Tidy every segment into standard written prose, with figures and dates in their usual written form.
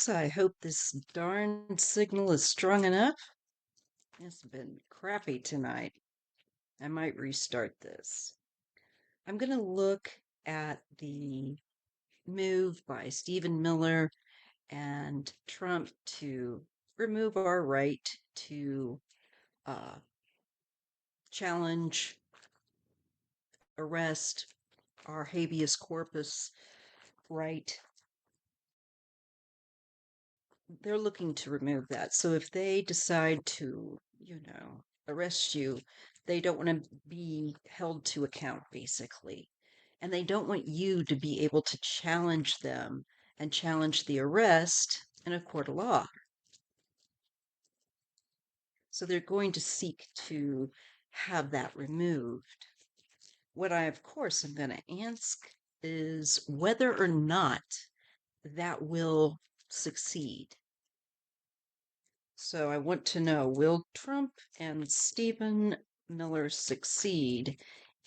folks. I hope this darn signal is strong enough. It's been crappy tonight. I might restart this. I'm going to look at the move by StephenMiller and Trump to remove our right to challenge, arrest, our habeas corpus right. They're looking to remove that. So if they decide to, arrest you, they don't want to be held to account, basically. And they don't want you to be able to challenge them and challenge the arrest in a court of law. So they're going to seek to have that removed. What I, of course, am going to ask is whether or not that will succeed. So I want to know, will Trump and StephenMiller succeed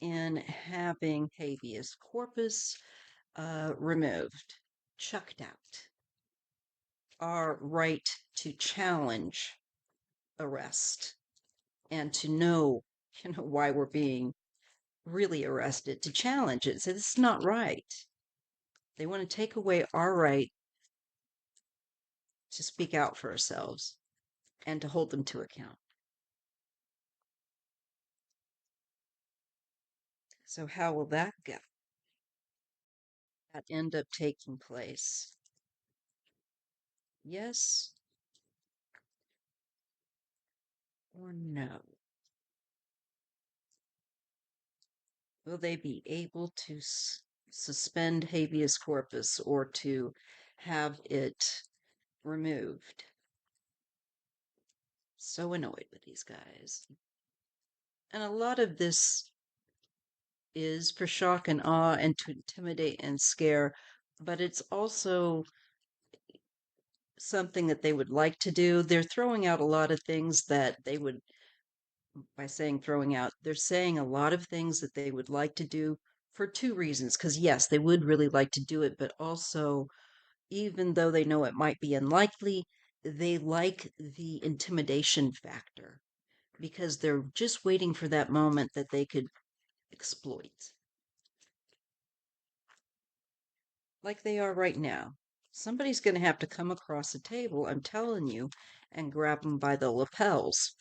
in having habeas corpus removed, chucked out, our right to challenge arrest and to know, why we're being really arrested, to challenge it. So this is not right. They want to take away our right to speak out for ourselves and to hold them to account. So how will that go? That end up taking place? Yes or no? Will they be able to suspend habeas corpus or to have it removed? So annoyed with these guys. And a lot of this is for shock and awe and to intimidate and scare, but it's also something that they would like to do. They're throwing out a lot of things that they would, by saying throwing out, they're saying a lot of things that they would like to do for two reasons. Because, yes, they would really like to do it, but also, even though they know it might be unlikely, they like the intimidation factor because they're just waiting for that moment that they could exploit. Like they are right now. Somebody's going to have to come across the table, I'm telling you, and grab them by the lapels.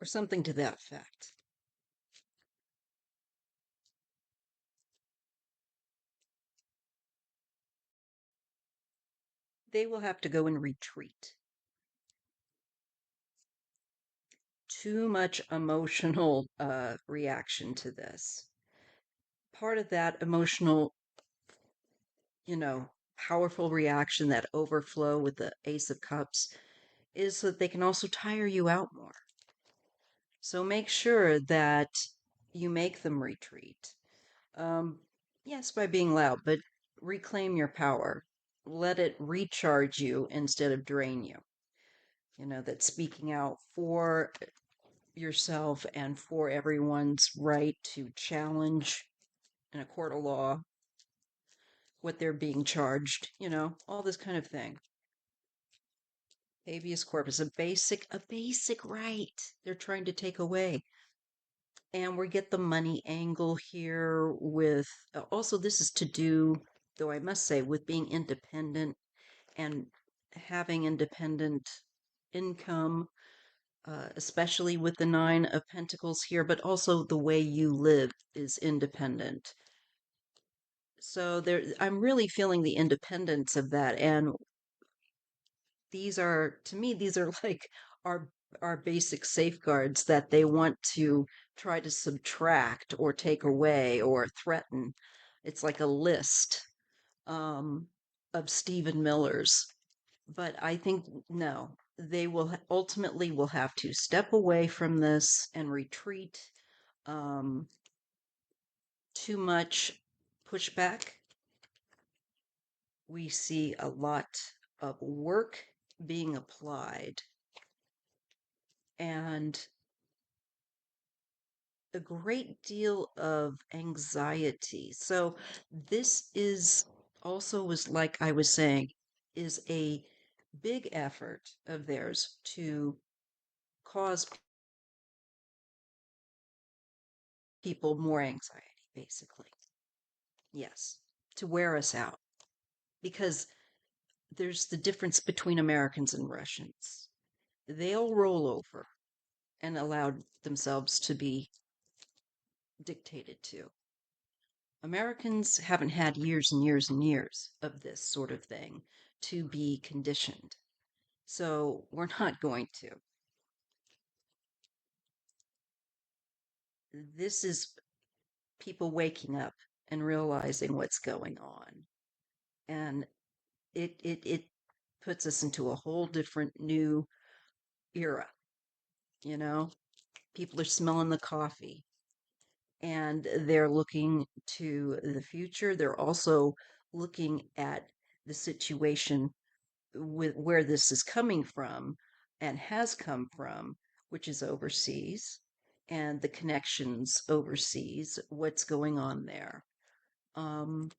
Or something to that effect. They will have to go and retreat. Too much emotional reaction to this. Part of that emotional, powerful reaction, that overflow with the Ace of Cups, is so that they can also tire you out more. So make sure that you make them retreat. Yes, by being loud, but reclaim your power. Let it recharge you instead of drain you. That speaking out for yourself and for everyone's right to challenge in a court of law what they're being charged, all this kind of thing. Habeas corpus, a basic right they're trying to take away. And we get the money angle here with, also this is to do, though I must say, with being independent and having independent income, especially with the Nine of Pentacles here, but also the way you live is independent. So I'm really feeling the independence of that. And these are, to me, these are like our basic safeguards that they want to try to subtract or take away or threaten. It's like a list of StephenMillers. But I think, no, they will ultimately will have to step away from this and retreat. Too much pushback. We see a lot of work being applied, and a great deal of anxiety. So this is also was like I was saying, is a big effort of theirs to cause people more anxiety, basically. Yes, to wear us out. Because there's the difference between Americans and Russians. They'll roll over and allow themselves to be dictated to. Americans haven't had years and years and years of this sort of thing to be conditioned. So we're not going to. This is people waking up and realizing what's going on. And it puts us into a whole different new era, you know? People are smelling the coffee and they're looking to the future. They're also looking at the situation with where this is coming from and has come from, which is overseas, and the connections overseas, what's going on there. Um,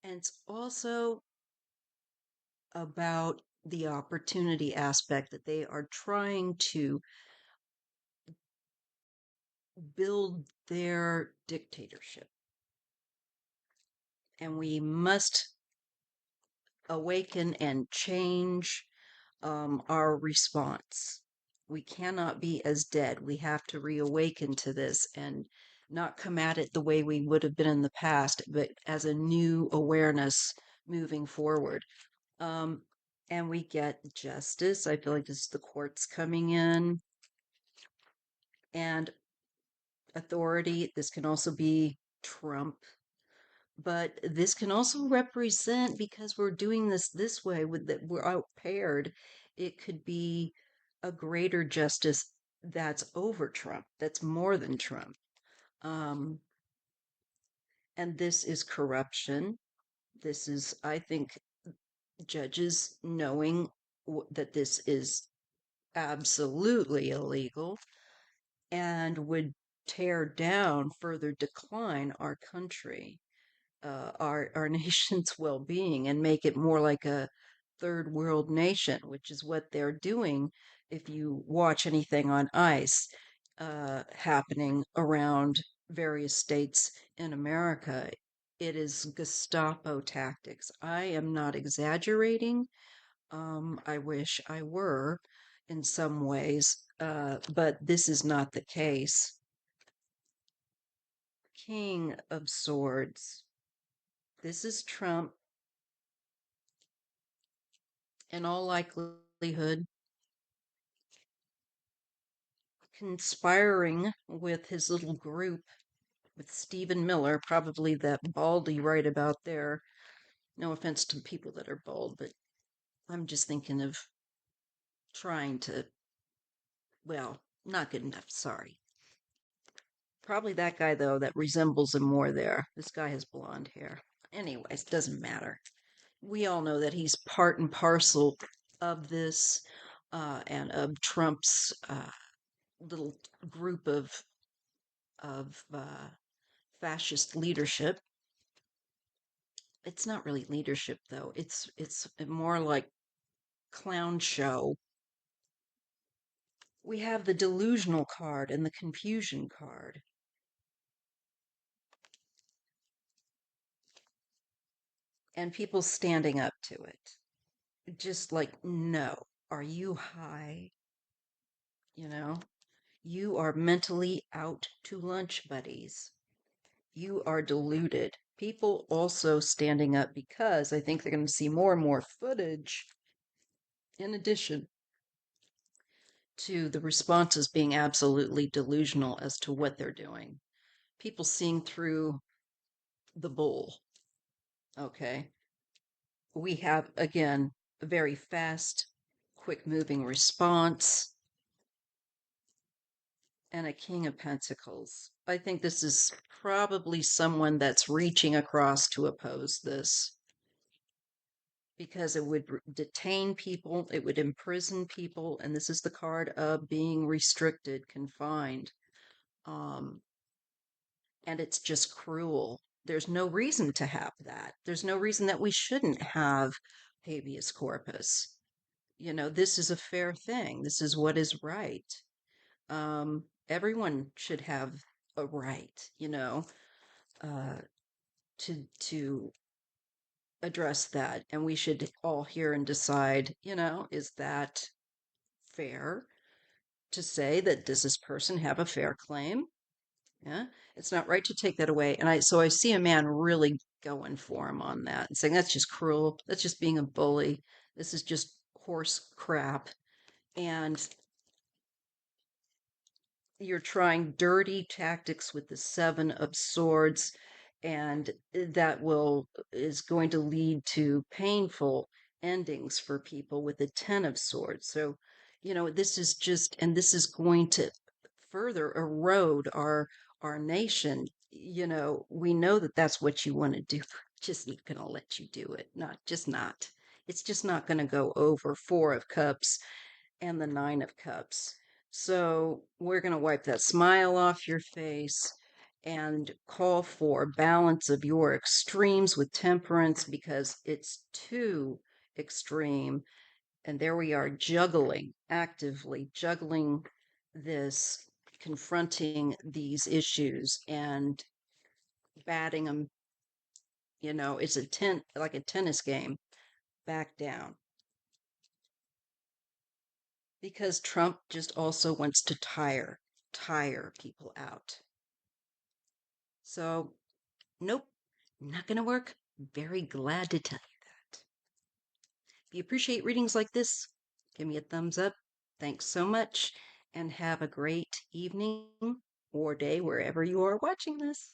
and it's also about the opportunity aspect that they are trying to build their dictatorship. And we must awaken and change our response. We cannot be as dead. We have to reawaken to this and not come at it the way we would have been in the past, but as a new awareness moving forward. Um, and we get justice. I feel like this is the courts coming in and authority. This can also be Trump, but this can also represent because we're doing this way with that we're out paired. It could be a greater justice that's over Trump, that's more than Trump. Um, and this is corruption. This is, I think, judges knowing that this is absolutely illegal and would tear down, further decline our country, our nation's well-being, and make it more like a third world nation, which is what they're doing. If you watch anything on ICE happening around various states in America, it is Gestapo tactics. I am not exaggerating. I wish I were in some ways, but this is not the case. King of Swords. This is Trump in all likelihood conspiring with his little group with StephenMiller, probably that baldy right about there. No offense to people that are bald, but I'm just thinking of trying to, well, not good enough, sorry. Probably that guy, though, that resembles him more there. This guy has blonde hair. Anyways, doesn't matter. We all know that he's part and parcel of this and of Trump's little group of fascist leadership. It's not really leadership though. It's more like clown show. We have the delusional card and the confusion card. And people standing up to it. Just like, no, are you high? You know, you are mentally out to lunch, buddies. You are deluded. People also standing up because I think they're going to see more and more footage in addition to the responses being absolutely delusional as to what they're doing. People seeing through the bull. Okay. We have, again, a very fast, quick moving response and a King of Pentacles. I think this is probably someone that's reaching across to oppose this. because it would detain people, it would imprison people, and this is the card of being restricted, confined. Um, and it's just cruel. There's no reason to have that. There's no reason that we shouldn't have habeas corpus. This is a fair thing. This is what is right. Everyone should have a right, uh, to address that, and we should all hear and decide, is that fair to say that does this person have a fair claim? Yeah, it's not right to take that away. And I see a man really going for him on that and saying that's just cruel. That's just being a bully. This is just horse crap. And you're trying dirty tactics with the seven of swords, and that will is going to lead to painful endings for people with the 10 of swords. So this is just, and this is going to further erode our nation. We know that that's what you want to do. Just not going to let you do it. Not it's just not going to go over 4 of cups and the 9 of cups. So we're going to wipe that smile off your face and call for balance of your extremes with temperance, because it's too extreme. And there we are, juggling, actively juggling this, confronting these issues and batting them. It's like a tennis game, back down. Because Trump just also wants to tire people out. So, nope, not going to work. Very glad to tell you that. If you appreciate readings like this, give me a thumbs up. Thanks so much, and have a great evening or day wherever you are watching this.